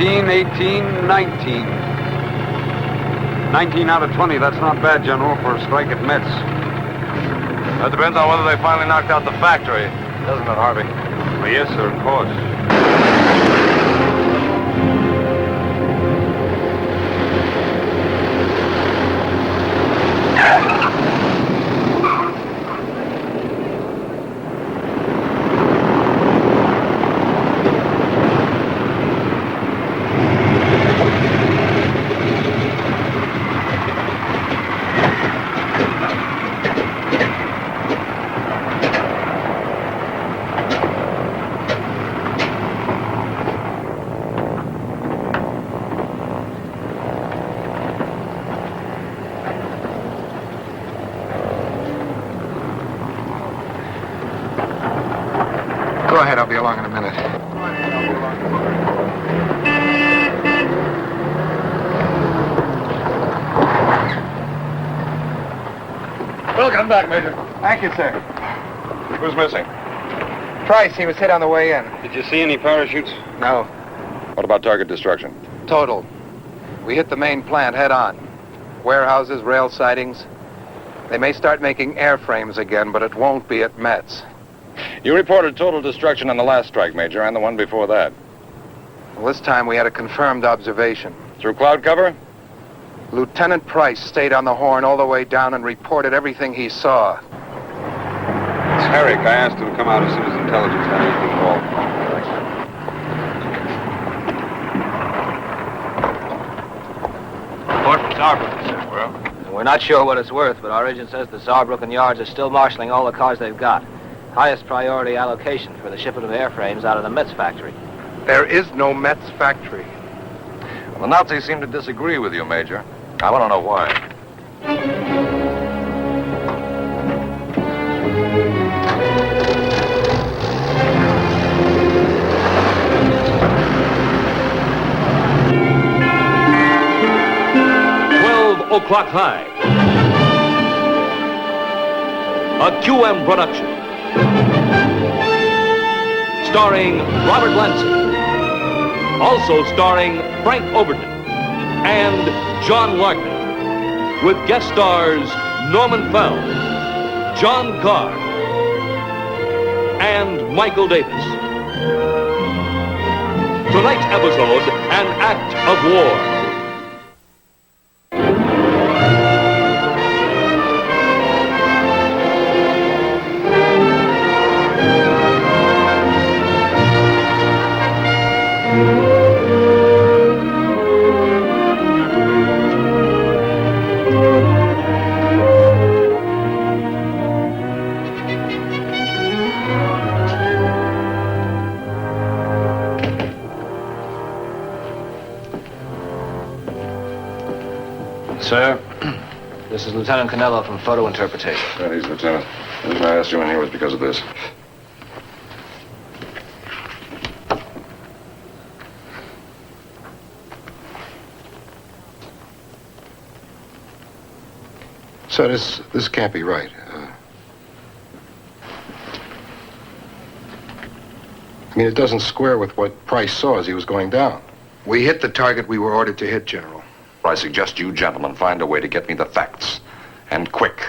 17, 18, 19. 19 out of 20, that's not bad, General, for a strike at Metz. That depends on whether they finally knocked out the factory, doesn't it, Harvey? Well, yes, sir, of course. Go ahead, I'll be along in a minute. Welcome back, Major. Thank you, sir. Who's missing? Price, he was hit on the way in. Did you see any parachutes? No. What about target destruction? Total. We hit the main plant head on. Warehouses, rail sidings. They may start making airframes again, but it won't be at Metz. You reported total destruction on the last strike, Major, and the one before that. Well, this time we had a confirmed observation. Through cloud cover? Lieutenant Price stayed on the horn all the way down and reported everything he saw. It's Herrick. I asked him to come out as soon as intelligence had anything at all. Report from Saarbrücken, sir. Well? We're not sure what it's worth, but our agent says the Saarbrücken yards are still marshaling all the cars they've got. Highest priority allocation for the shipment of airframes out of the Metz factory. There is no Metz factory. Well, the Nazis seem to disagree with you, Major. I want to know why. 'Clock High. A QM production. Starring Robert Lansing. Also starring Frank Overton and John Larkin. With guest stars Norman Fell, John Carr, and Michael Davis. Tonight's episode, An Act of War. Sir, this is Lieutenant Canello from Photo Interpretation. That is, Lieutenant. The reason I asked you in here was because of this. So this can't be right. I mean, it doesn't square with what Price saw as he was going down. We hit the target we were ordered to hit, General. I suggest you gentlemen find a way to get me the facts. And quick.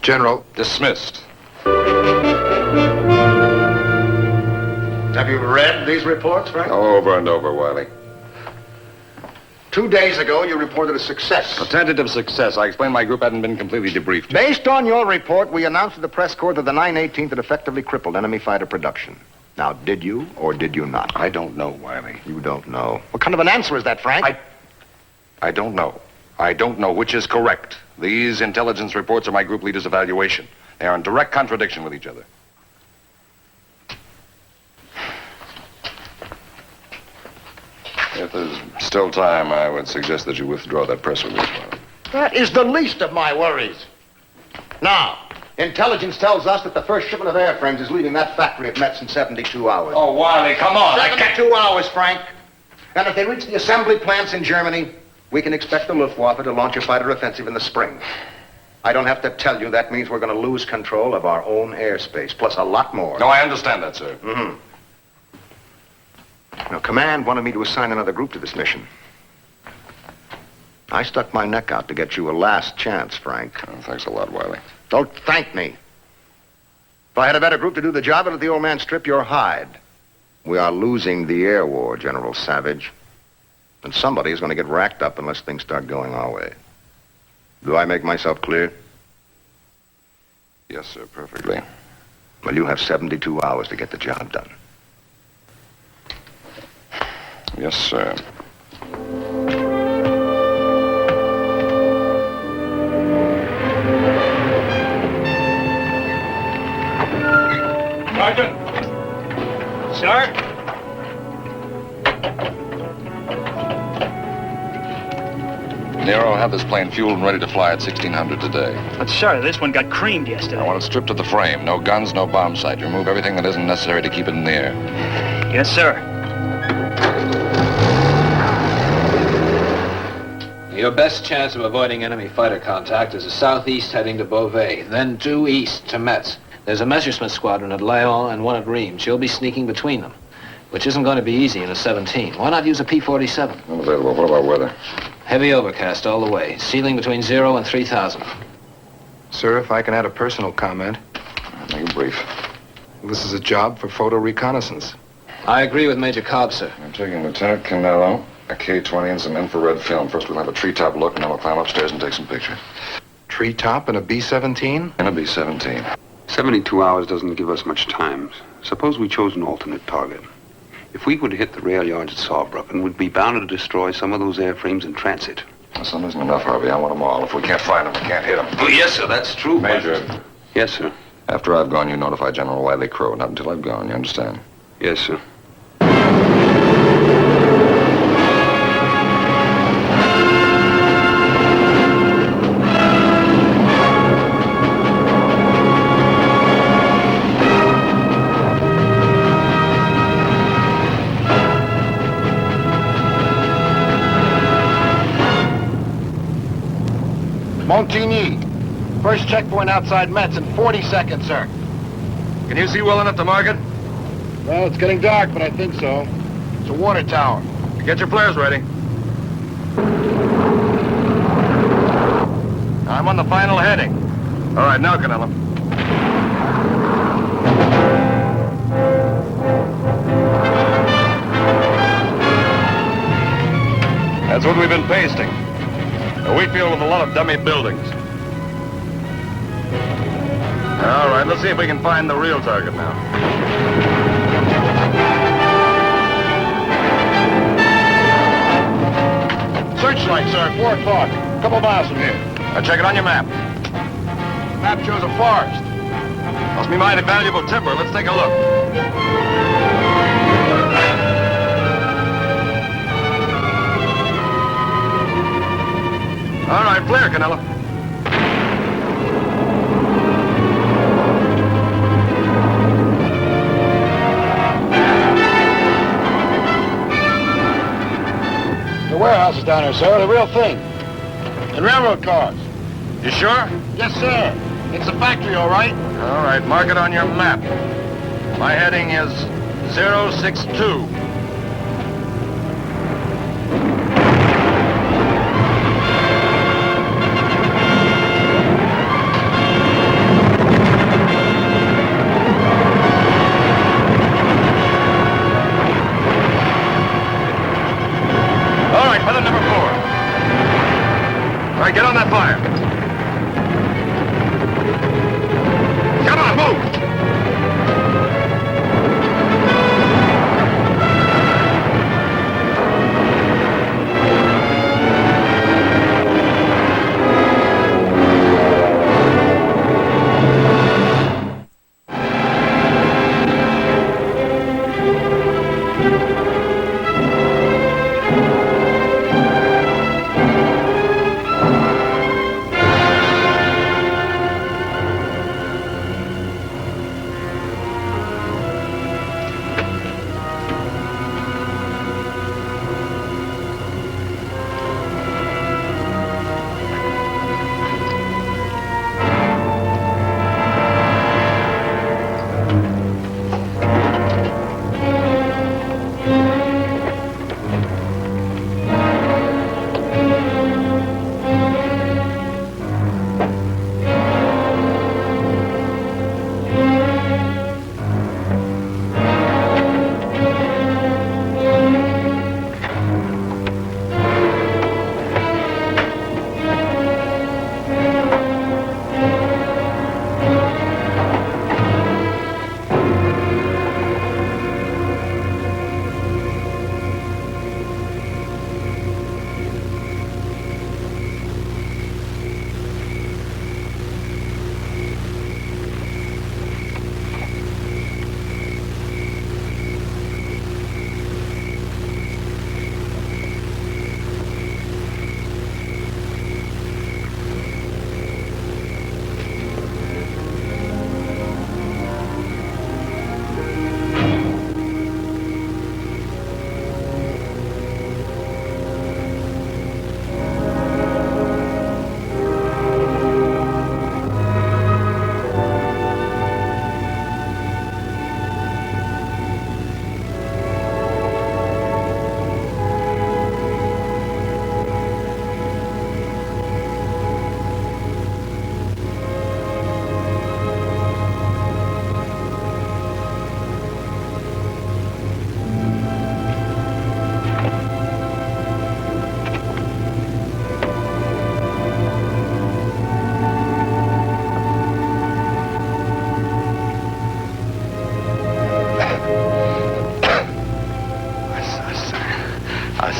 General. Dismissed. Have you read these reports, Frank? Over and over, Wiley. 2 days ago, you reported a success. A tentative success. I explained my group hadn't been completely debriefed. Based on your report, we announced to the press corps that the 9/18th had effectively crippled enemy fighter production. Now, did you or did you not? I don't know, Wiley. You don't know. What kind of an answer is that, Frank? I don't know. I don't know which is correct. These intelligence reports are my group leader's evaluation. They are in direct contradiction with each other. If there's still time, I would suggest that you withdraw that press release, Wiley. That is the least of my worries. Now, intelligence tells us that the first shipment of airframes is leaving that factory at Metz in 72 hours. Oh, Wiley, come on. 72 hours, Frank. And if they reach the assembly plants in Germany, we can expect the Luftwaffe to launch a fighter offensive in the spring. I don't have to tell you that means we're going to lose control of our own airspace, plus a lot more. No, I understand that, sir. Mm-hmm. Now, Command wanted me to assign another group to this mission. I stuck my neck out to get you a last chance, Frank. Oh, thanks a lot, Wiley. Don't thank me. If I had a better group to do the job, I'd let the old man strip your hide. We are losing the air war, General Savage. And somebody is going to get racked up unless things start going our way. Do I make myself clear? Yes, sir, perfectly. Well, you have 72 hours to get the job done. Yes, sir. Sergeant! Sir? Nero, have this plane fueled and ready to fly at 1600 today. But, sir, this one got creamed I yesterday. want it stripped to the frame. No guns, no bomb sight. You remove everything that isn't necessary to keep it in the air. Yes, sir. Your best chance of avoiding enemy fighter contact is a southeast heading to Beauvais, then due east to Metz. There's a Messerschmitt squadron at Lyon and one at Rheims. You'll be sneaking between them, which isn't going to be easy in a 17. Why not use a P-47? Unavailable. What about weather? Heavy overcast all the way, ceiling between 0 and 3,000. Sir, if I can add a personal comment. Make it brief. This is a job for photo reconnaissance. I agree with Major Cobb, sir. I'm taking Lieutenant Canello, a K-20 and some infrared film. First we'll have a treetop look, and then we'll climb upstairs and take some pictures. Treetop and a B-17? And a B-17. 72 hours doesn't give us much time. Suppose we chose an alternate target. If we were to hit the rail yards at Saarbrücken, we'd be bound to destroy some of those airframes in transit. Some isn't enough, Harvey. I want them all. If we can't find them, we can't hit them. Oh, yes, sir, that's true. Major, Yes, sir. after I've gone, you notify General Wiley Crow. Not until I've gone, you understand? Yes, sir. Montigny. First checkpoint outside Metz in 40 seconds, sir. Can you see well enough to mark it? Well, it's getting dark, but I think so. It's a water tower. Get your flares ready. I'm on the final heading. All right, now, Canella. That's what we've been pasting. A wheat field with a lot of dummy buildings. All right, let's see if we can find the real target now. Searchlight, sir, 4 o'clock. A couple miles from here. Now check it on your map. Map shows a forest. Must be mighty valuable timber. Let's take a look. All right, flare, Canella. The warehouse is down here, sir. The real thing. And railroad cars. You sure? Yes, sir. It's a factory, all right. All right, mark it on your map. My heading is 062. All right, feather number 4. All right, get on that fire. Come on, move!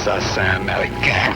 assassin américain.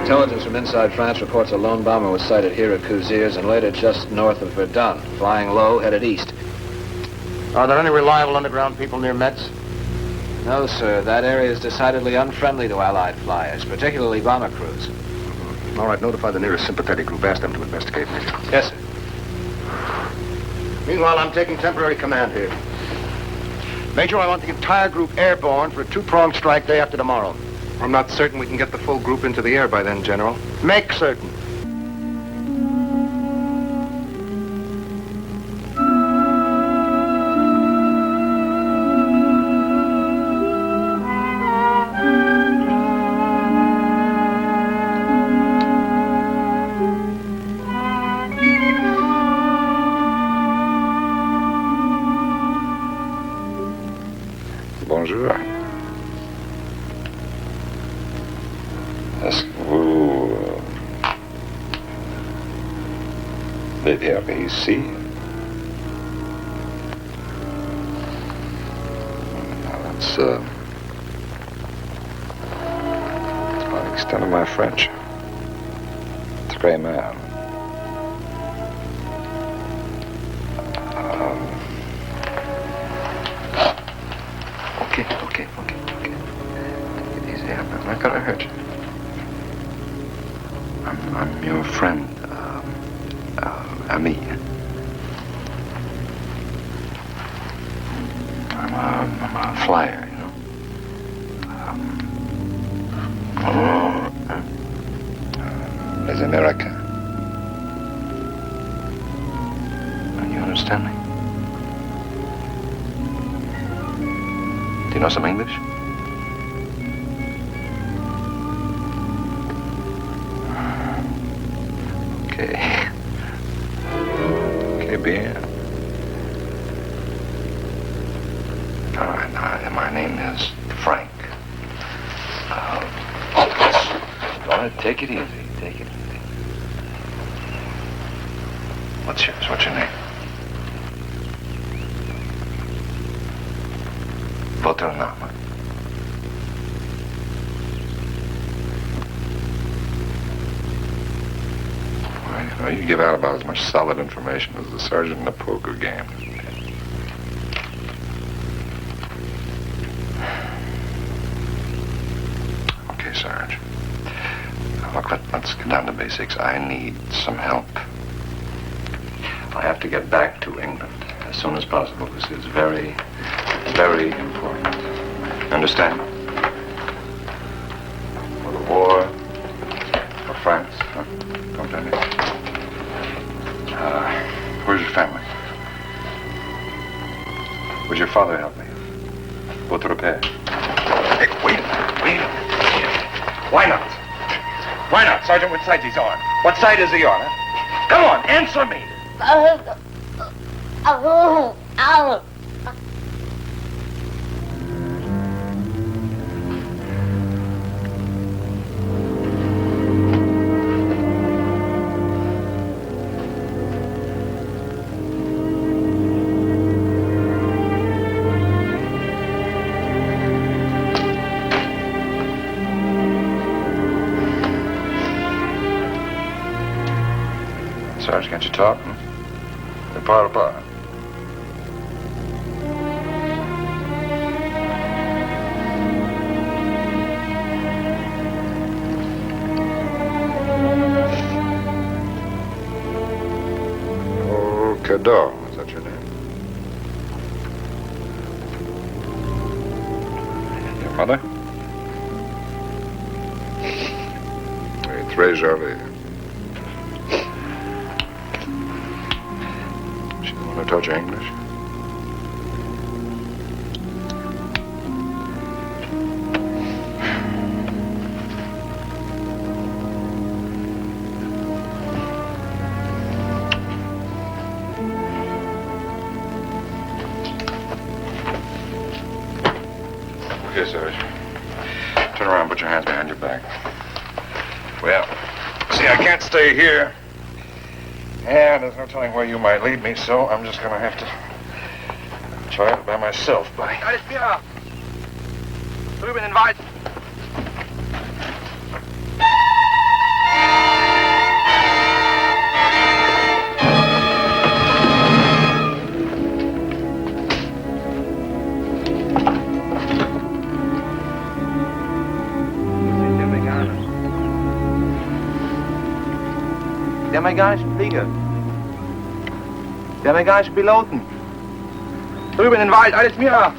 Intelligence from inside France reports a lone bomber was sighted here at Cousiers and later just north of Verdun, flying low, headed east. Are there any reliable underground people near Metz? No, sir. That area is decidedly unfriendly to Allied flyers, particularly bomber crews. All right, notify the nearest sympathetic group. Ask them to investigate, Major. Yes, sir. Meanwhile, I'm taking temporary command here. Major, I want the entire group airborne for a two-pronged strike day after tomorrow. I'm not certain we can get the full group into the air by then, General. Make certain. Bonjour. Est-ce que vous vivez ici? That's the extent of my French. Très mal. Okay. Take it easy. I'm not gonna hurt you. I'm your friend, Ami. I'm a flyer, you know. Les Americans. You understand me? Do you know some English? Okay, bien. All right, my name is Frank. Go ahead, take it easy. What's yours? What's your name? Votre nom. Well, you give out about as much solid information as the sergeant in a poker game. Okay, Sarge. Now, look, let's get down to basics. I need some help. I have to get back to England. as soon as possible. This is very, very important. Understand? For the war, for France, huh? Don't tell me. Where's your family? Where's your father help me? Votre père. Hey, wait a minute. Why not? Why not, Sergeant? What side's he on? What side is he on, huh? Come on, answer me. Sarge, can't you talk? Ne parle pas. Oh, Cador, is that your name? Your mother? Oui, très jolie. Who taught you English? Okay, Sarge. Turn around, put your hands behind your back. Well, see, I can't stay here. Yeah, there's no telling where you might lead me, so I'm just gonna have to try it by myself, buddy. Alles klar. Drüben in Wald. Der amerikanischen Flieger. Der amerikanischen Piloten. Drüben in den Wald, alles mir.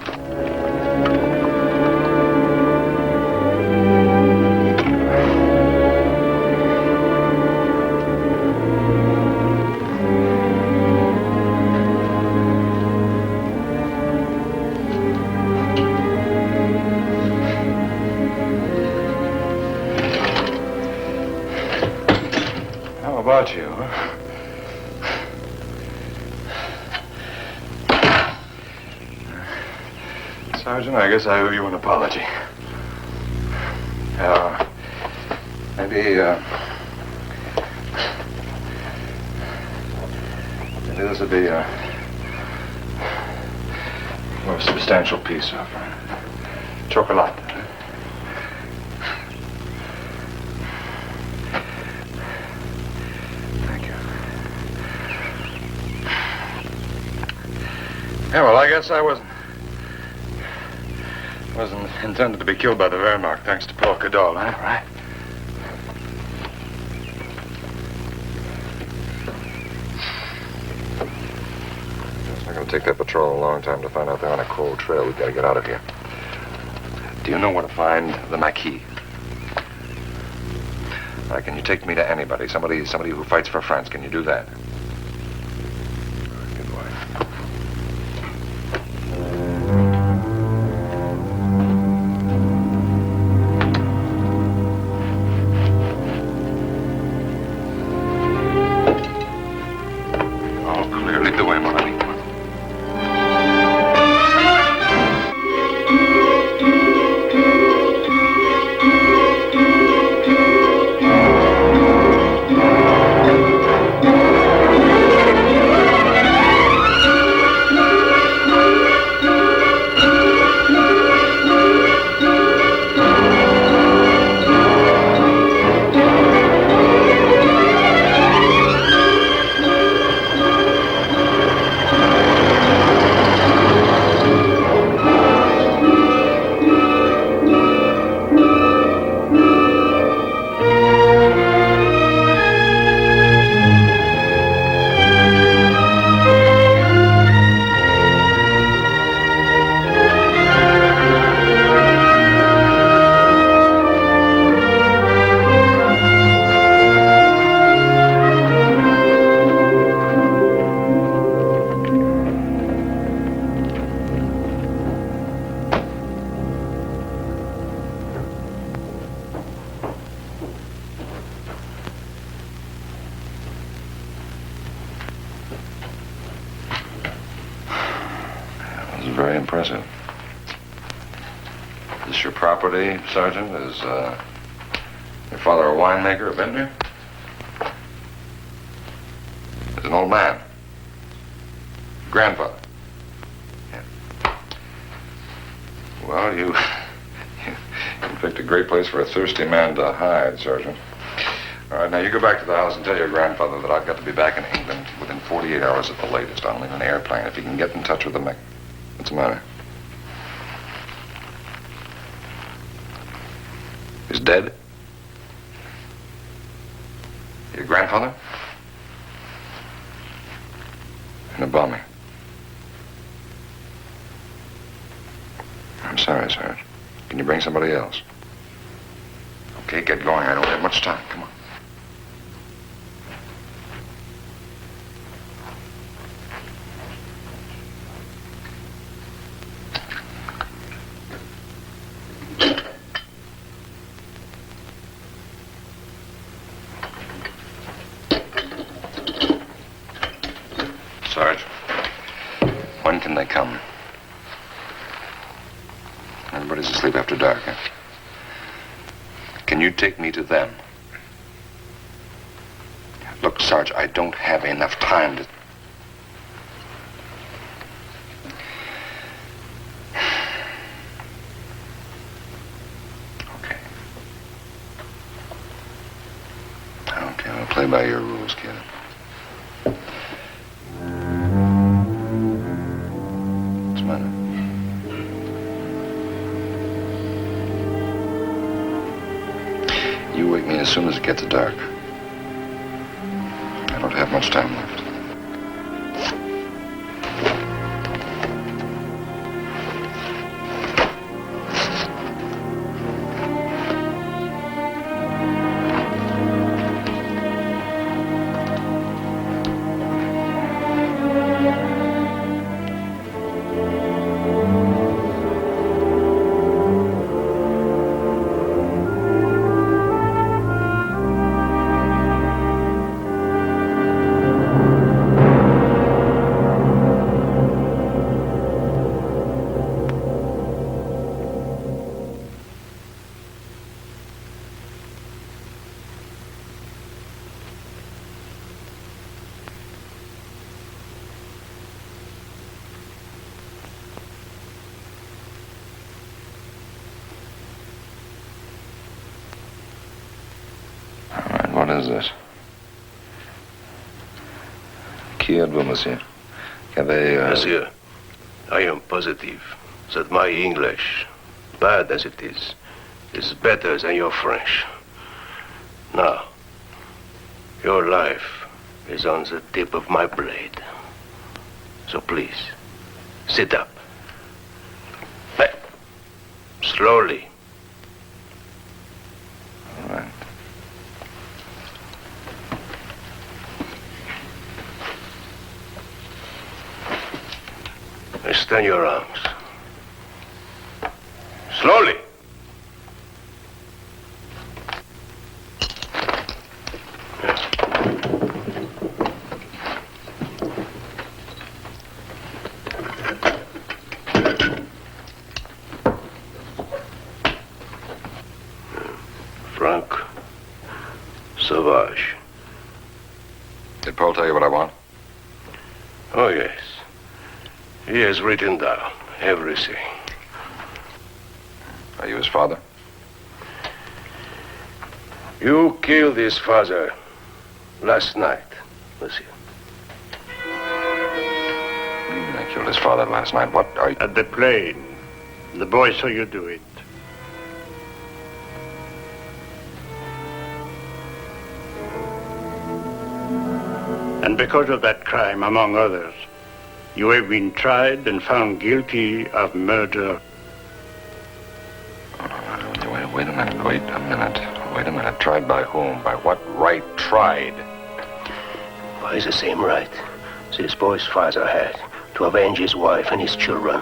How about you, huh? Sergeant, I guess I owe you an apology. Maybe this would be a more substantial piece of chocolate. Thank you. Yeah, well, I guess I wasn't intended to be killed by the Wehrmacht, thanks to Paul Cadol, huh? Right. It's not going to take that patrol a long time to find out they're on a cold trail. We've got to get out of here. Do you know where to find the Maquis? All right, can you take me to anybody? Somebody who fights for France. Can you do that? Good boy. Lead the way, Marty. impressive. Is this your property, Sergeant? Is your father a winemaker, a vintner? Is an old man? Grandfather? Yeah. Well, you picked a great place for a thirsty man to hide, Sergeant. All right, now you go back to the house and tell your grandfather that I've got to be back in England within 48 hours at the latest. I'll need an airplane if he can get in touch with the mech. What's the matter? He's dead? Your grandfather? In a bombing. I'm sorry, Sarge. Can you bring somebody else? Okay, get going. I don't have much time. Come on. Sarge, when can they come? Everybody's asleep after dark, huh? Can you take me to them? Look, Sarge, I don't have enough time to... Okay. Okay, I'll play by your rules, kid. What's the matter? You wake me as soon as it gets dark. I don't have much time left. What is this? Qui êtes-vous, monsieur? Monsieur, I am positive that my English, bad as it is better than your French. Now, your life is on the tip of my blade. So please, sit up. Hey, slowly. All right. Extend your arms. Slowly. Frank Sauvage. Did Paul tell you what I want? Oh, yes. He has written down everything. Are you his father? You killed his father last night, monsieur. What do you mean I killed his father last night? What are you... At the plane. The boy saw you do it. And because of that crime, among others, you have been tried and found guilty of murder. Oh, wait a minute. Wait a minute. Tried by whom? By what right tried? By the same right this boy's father had to avenge his wife and his children.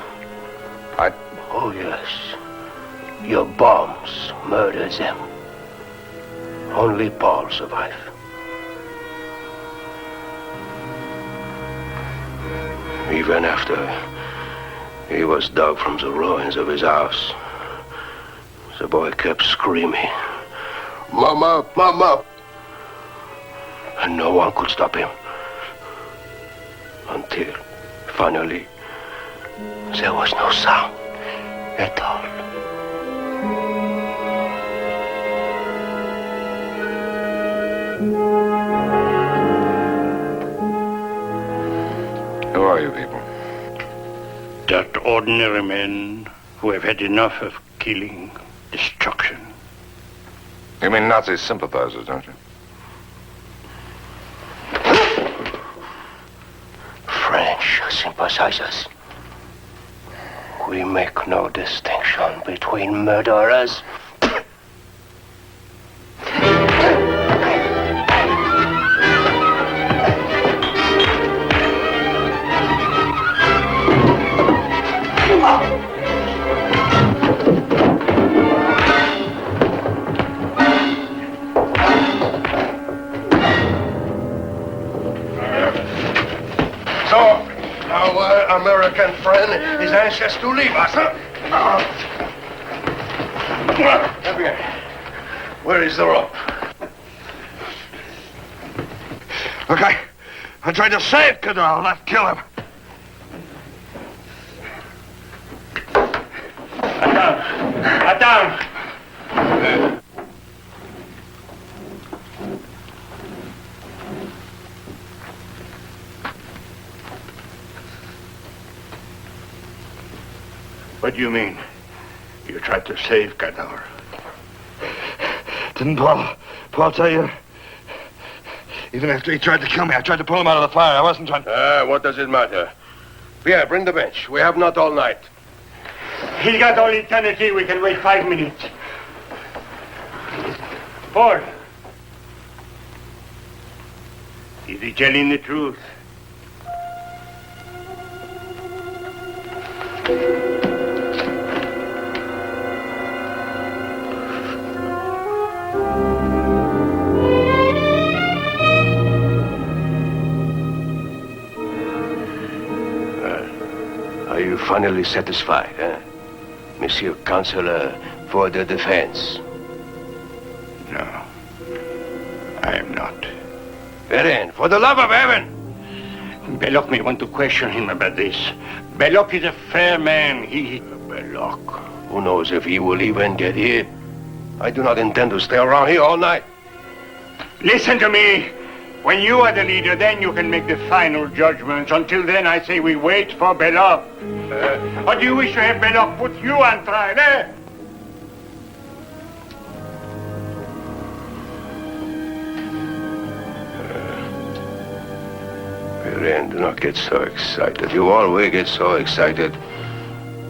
Oh, yes. Your bombs murdered them. Only Paul survived. Even after He was dug from the ruins of his house. The boy kept screaming, "Mama, Mama!" And no one could stop him. Until, finally, there was no sound at all. Who are you people? Just ordinary men who have had enough of killing, destruction. You mean Nazi sympathizers, don't you? French sympathizers. We make no distinction between murderers. American friend is anxious to leave us, huh? Where is the rope? Look, I tried to save Cadell, not kill him. Get down! What do you mean? You tried to save Cadell? Didn't Paul tell you? Even after he tried to kill me, I tried to pull him out of the fire. I wasn't trying... What does it matter? Pierre, bring the bench. We have not all night. He's got all eternity. We can wait 5 minutes. Paul. Is he telling the truth? Are you finally satisfied, Monsieur Counselor for the defense? No, I am not. Then, for the love of heaven! Belloc may want to question him about this. Belloc is a fair man. Belloc? Who knows if he will even get here? I do not intend to stay around here all night. Listen to me. When you are the leader, then you can make the final judgments. Until then, I say we wait for Belloc. Or do you wish to have Belloc put you on trial, eh? Perrin, do not get so excited. You always get so excited.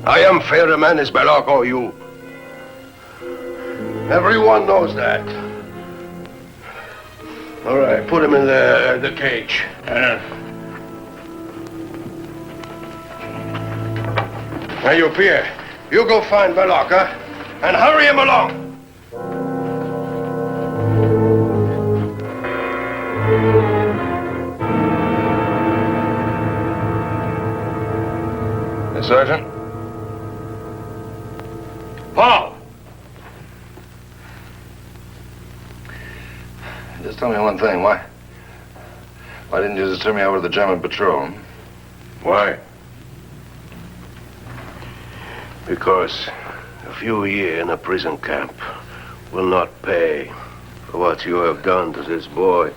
I am fair a man as Belloc or you. Everyone knows that. All right, put him in the cage. Now, you, Pierre, you go find Belloc, huh? And hurry him along. Sergeant? Paul! Just tell me one thing. Why didn't you just turn me over to the German patrol? Why? Because a few years in a prison camp will not pay for what you have done to this boy.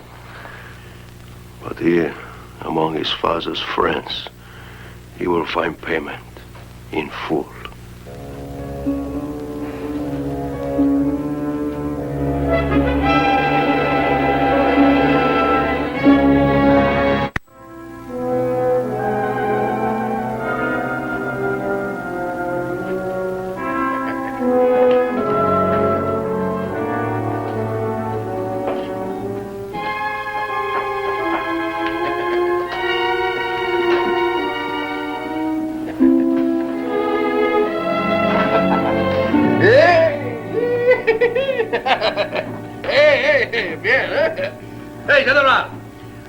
But here, among his father's friends, he will find payment in full. Hey, General,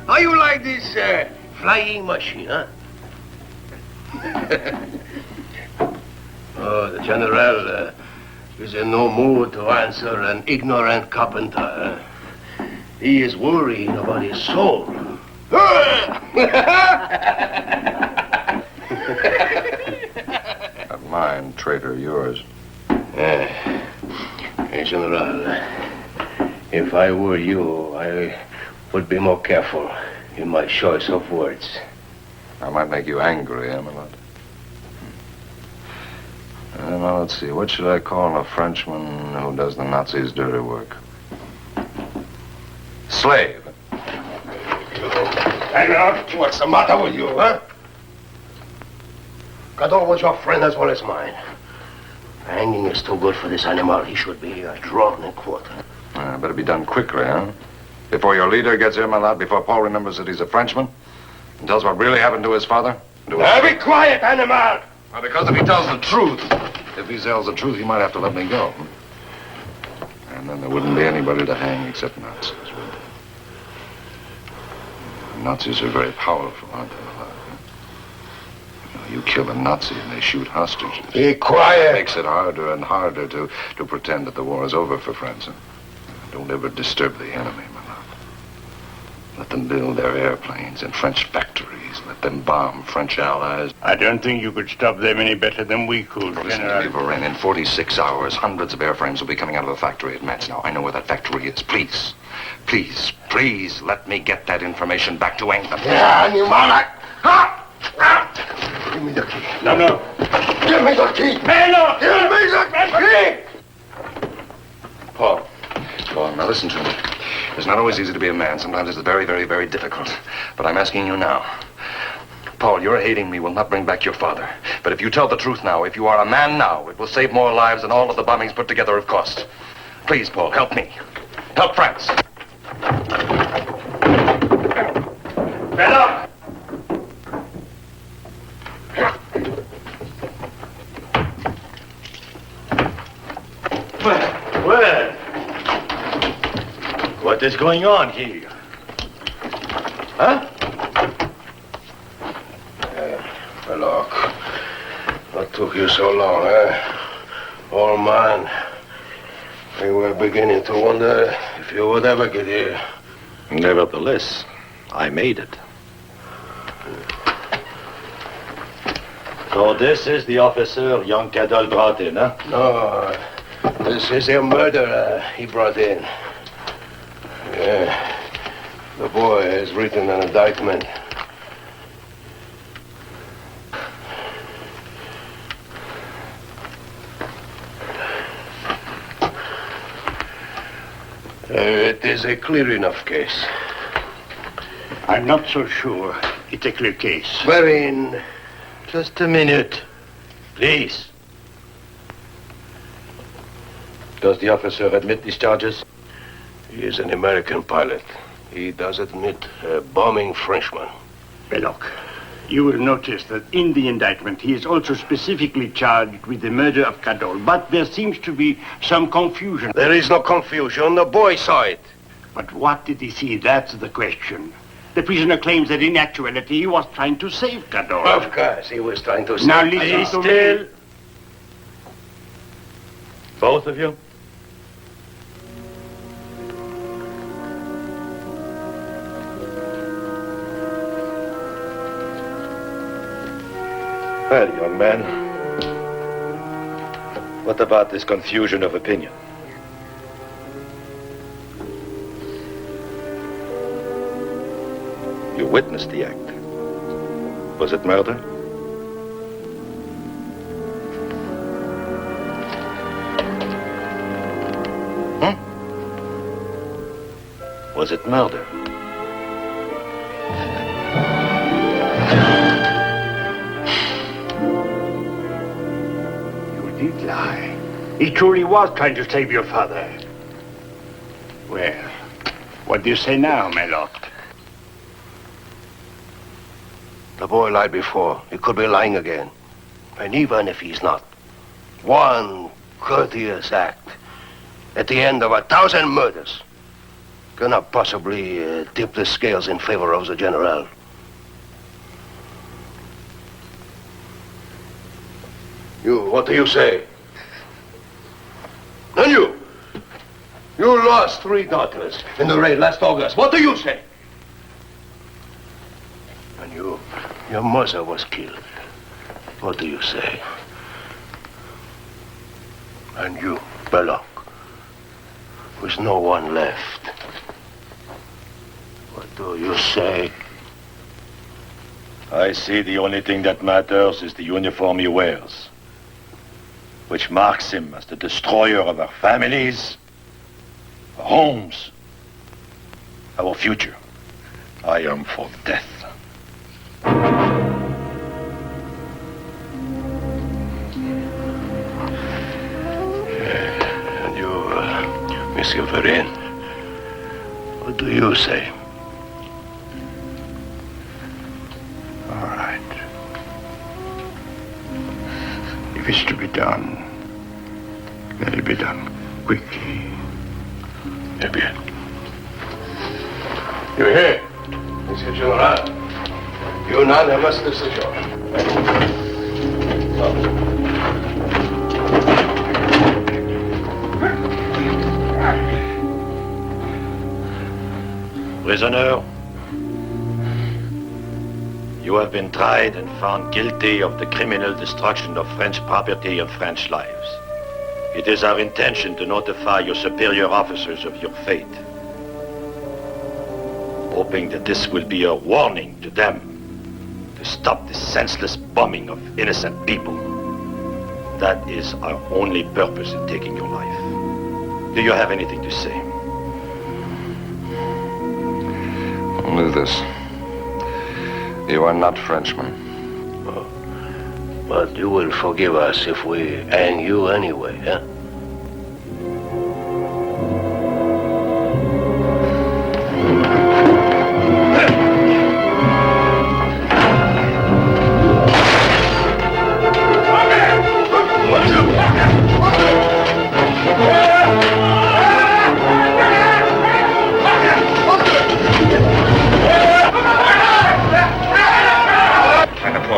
how you like this flying machine, huh? Oh, the general is in no mood to answer an ignorant carpenter. He is worried about his soul. Not mine, traitor, yours. Hey, General, if I were you, I would be more careful in my choice of words. I might make you angry, Emelot. Now, let's see. What should I call a Frenchman who does the Nazis' dirty work? Slave. What's the matter with you, huh? Cador was your friend as well as mine. Hanging is too good for this animal. He should be drawn and quartered. Better be done quickly, huh? Before your leader gets here, my lad, before Paul remembers that he's a Frenchman, and tells what really happened to his father. Be quiet, animal! Well, because if he tells the truth, if he tells the truth, he might have to let me go. And then there wouldn't be anybody to hang except Nazis, would there? Nazis are very powerful, aren't they, my lad? You kill a Nazi and they shoot hostages. Be quiet! It makes it harder and harder to pretend that the war is over for France. Don't ever disturb the enemy, my lad. Let them build their airplanes in French factories. Let them bomb French allies. I don't think you could stop them any better than we could, Listen to me, Varenne. In 46 hours, hundreds of airframes will be coming out of the factory at Metz. Now, I know where that factory is. Please, please, please let me get that information back to England. Yeah, you monarch! Give me the key. No. Give me the key! Melo! Give me the key! Paul, now listen to me. It's not always easy to be a man. Sometimes it's very, very, very difficult. But I'm asking you now. Paul, your hating me will not bring back your father. But if you tell the truth now, if you are a man now, it will save more lives than all of the bombings put together have cost. Please, Paul, help me. Help France. Melo! Well, what is going on here? Huh? Look, what took you so long, huh? Old man, we were beginning to wonder if you would ever get here. Nevertheless, I made it. So this is the officer young Cadol brought in, huh? No, this is a murderer he brought in. Yeah, the boy has written an indictment. It is a clear enough case. I'm not so sure it's a clear case. Wherein? Just a minute, please. Does the officer admit these charges? He is an American pilot. He does admit bombing Frenchmen. Well, look, you will notice that in the indictment he is also specifically charged with the murder of Cadol. But there seems to be some confusion. There is no confusion. The boy saw it. But what did he see? That's the question. The prisoner claims that in actuality he was trying to save Cadol. Of course, he was trying to save. Now listen to me. Both of you? Well, young man, what about this confusion of opinion? You witnessed the act. Was it murder? Was it murder? You did lie. He truly was trying to save your father. Well, what do you say now, my lord? The boy lied before. He could be lying again. And even if he's not, one courteous act at the end of 1,000 murders cannot possibly tip the scales in favor of the general. You What do you say? And you? You lost 3 daughters in the raid last August. What do you say? And you? Your mother was killed. What do you say? And you, Belloc, with no one left. What do you say? I see the only thing that matters is the uniform he wears, which marks him as the destroyer of our families, our homes, our future. I am for death. And you, Monsieur Verine, what do you say? All right. If it's to be done, let it be done quickly. Eh bien. You hear, Monsieur General? Unanimous decision. Prisoner, you have been tried and found guilty of the criminal destruction of French property and French lives. It is our intention to notify your superior officers of your fate, hoping that this will be a warning to them to stop the senseless bombing of innocent people. That is our only purpose in taking your life. Do you have anything to say? Only this. You are not Frenchmen. Oh. But you will forgive us if we hang you anyway, huh?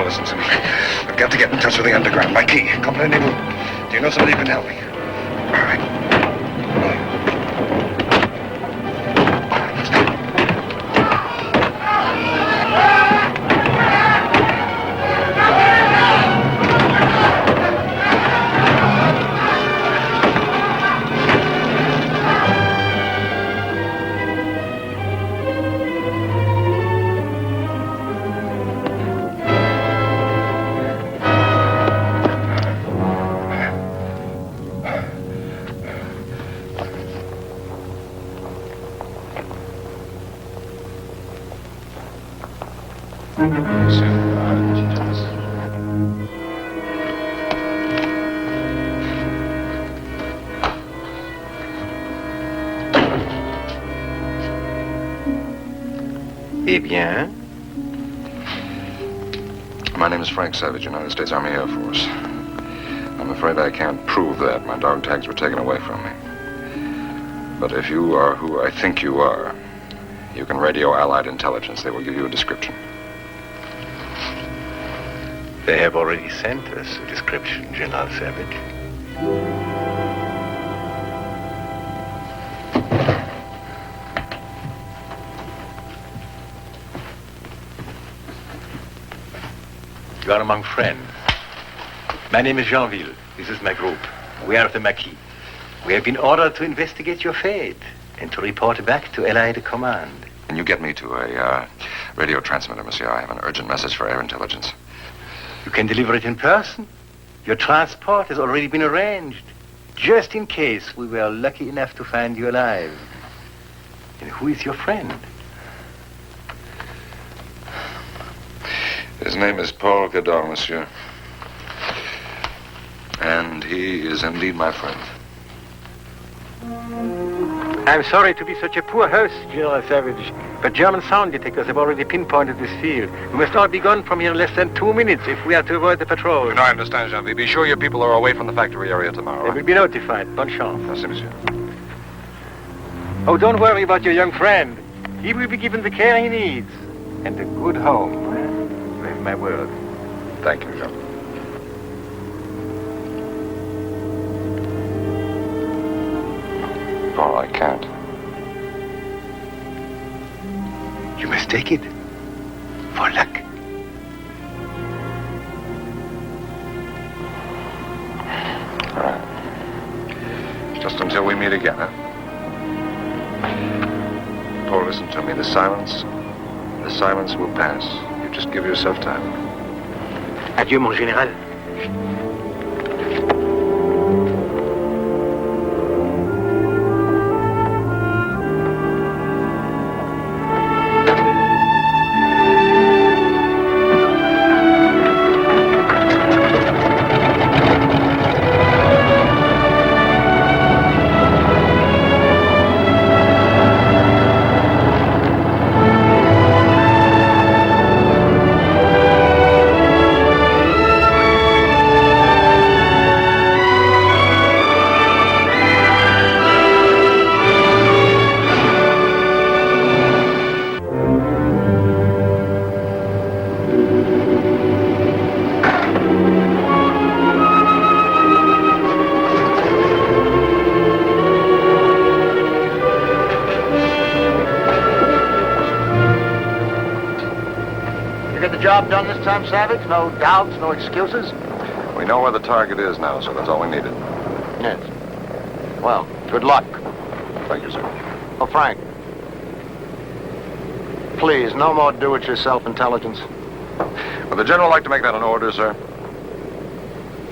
Listen to me. I've got to get in touch with the underground. My key. Comprenez-vous? Do you know somebody who can help me? All right. Eh bien? My name is Frank Savage, United States Army Air Force. I'm afraid I can't prove that. My dog tags were taken away from me. But if you are who I think you are, you can radio Allied intelligence. They will give you a description. They have already sent us a description, General Savage. You are among friends. My name is Jeanville. This is my group. We are of the Maquis. We have been ordered to investigate your fate and to report back to Allied Command. Can you get me to a radio transmitter, monsieur? I have an urgent message for air intelligence. You can deliver it in person. Your transport has already been arranged, just in case we were lucky enough to find you alive. And who is your friend? His name is Paul Cador, monsieur. And he is indeed my friend. I'm sorry to be such a poor host, General Savage, but German sound detectors have already pinpointed this field. We must all be gone from here in less than 2 minutes if we are to avoid the patrol. No, I understand, Jean-Pierre. Be sure your people are away from the factory area tomorrow. They will be notified. Bonne chance. Merci, monsieur. Oh, don't worry about your young friend. He will be given the care he needs. And a good home. You have my word. Thank you, Jean. Paul, I can't. You must take it. For luck. All right. Just until we meet again, huh? Paul, listen to me. The silence will pass. You just give yourself time. Adieu, mon général. Job done this time, Savage? No doubts, no excuses? We know where the target is now, so that's all we needed. Yes. Well, good luck. Thank you, sir. Oh, Frank. Please, no more do-it-yourself intelligence. Would the general like to make that an order, sir?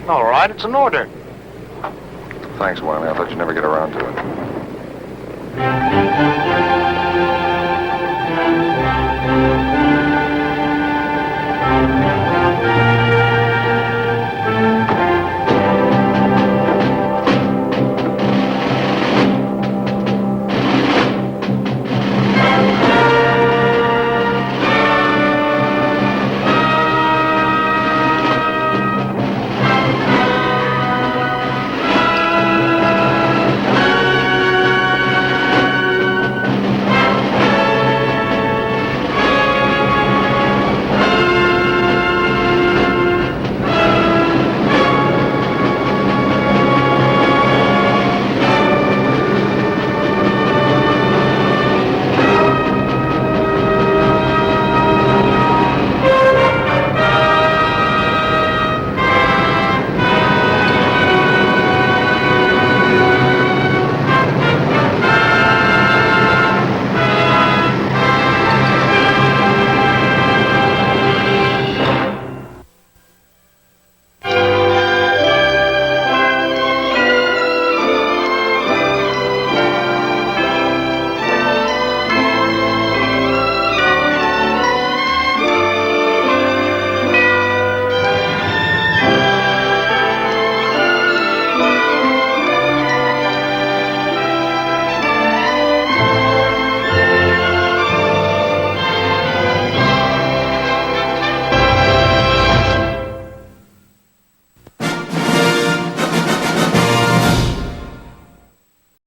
All right, it's an order. Thanks, Wiley. I thought you'd never get around to it.